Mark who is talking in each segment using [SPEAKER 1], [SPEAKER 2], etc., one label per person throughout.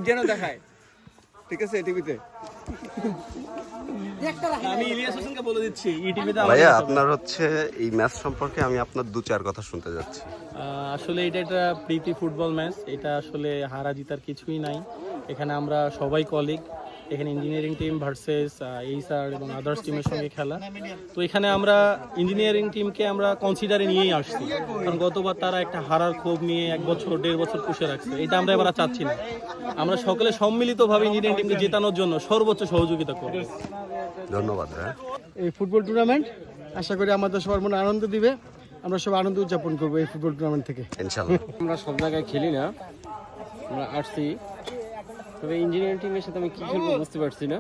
[SPEAKER 1] যেন দেখায়, ঠিক আছে টিভিতে।
[SPEAKER 2] আমি ইলিয়াস হোসেনকে বলে দিচ্ছি ইটিভিতে।
[SPEAKER 3] ভাইয়া আপনার হচ্ছে এই ম্যাচ সম্পর্কে আমি আপনার 2-4 কথা শুনতে যাচ্ছি।
[SPEAKER 2] আসলে এটা একটা প্রীতি ফুটবল ম্যাচ, এটা আসলে হারা জিতার কিছুই নাই। এখানে আমরা সবাই কলিগ, এখানে ইঞ্জিনিয়ারিং টিম ভার্সেস এইচআর এবং আদার্স টিমের সঙ্গে খেলা। তো এখানে আমরা ইঞ্জিনিয়ারিং টিমকে আমরা কনসিডারে নিয়েই আসছি, কারণ গতবার তারা একটা হারার ক্ষোভ নিয়ে 1 বছর 1.5 বছর পুষে রাখছে। এটা আমরা এবার আর চাচ্ছি না। আমরা সকলে সম্মিলিতভাবে ইঞ্জিনিয়ারিং টিমকে জেতানোর জন্য সর্বোচ্চ সহযোগিতা করব।
[SPEAKER 3] ধন্যবাদ ভাইয়া।
[SPEAKER 4] এই ফুটবল টুর্নামেন্ট আশা করি আমাদের সবার মনে আনন্দ দিবে, আমরা সব আনন্দ উদযাপন করবো এই ফুটবল টুর্নামেন্ট থেকে
[SPEAKER 3] ইনশাআল্লাহ।
[SPEAKER 5] আমরা সব জায়গায় খেলি না, আমরা আসছি, তবে ইঞ্জিনিয়ারিং টিমের সাথে আমি কী খেলবো বুঝতে পারছি না।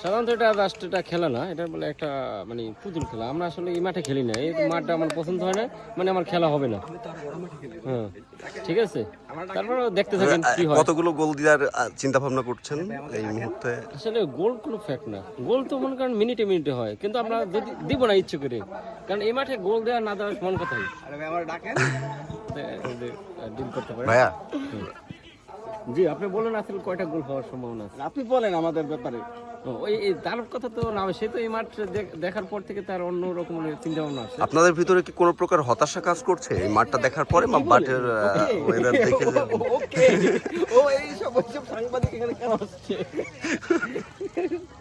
[SPEAKER 5] সাধারণত এটা রাষ্ট্রটা খেলা না, এটা বলে একটা মানে পুতুল খেলা। আমরা আসলে এই মাঠে খেলি না, এই মাঠটা আমার পছন্দ হয় না, মানে আমার খেলা হবে না। হ্যাঁ ঠিক আছে, তারপর দেখতে থাকেন কি হয়।
[SPEAKER 3] কতগুলো গোল দেওয়ার চিন্তা ভাবনা করছেন এই মুহূর্তে?
[SPEAKER 5] আসলে গোল কোনো ফ্যাক্ট না, গোল তো মনে করেন মিনিটে মিনিটে হয়, কিন্তু আমরা যদি দিব না ইচ্ছে করে, কারণ এই মাঠে গোল দেওয়া না দেওয়ার সমান কথাই ডিল করতে পারে।
[SPEAKER 3] ভাইয়া
[SPEAKER 5] জি আপনি বলেন আসলে কয়টা গোল হওয়ার সম্ভাবনা আছে?
[SPEAKER 1] আপনি বলেন আমাদের ব্যাপারে।
[SPEAKER 5] ওই তার কথা তো না, সে তো এই মাঠ দেখার পর থেকে তার অন্য রকমের চিন্তা ভাবনা আছে।
[SPEAKER 3] আপনাদের ভিতরে কি কোনো প্রকার হতাশা কাজ করছে এই মাঠটা দেখার পরে, মাঠের ওয়েদার দেখে?
[SPEAKER 1] ওকে, ও এই সব সাংবাদিক এখানে কেন আসছে?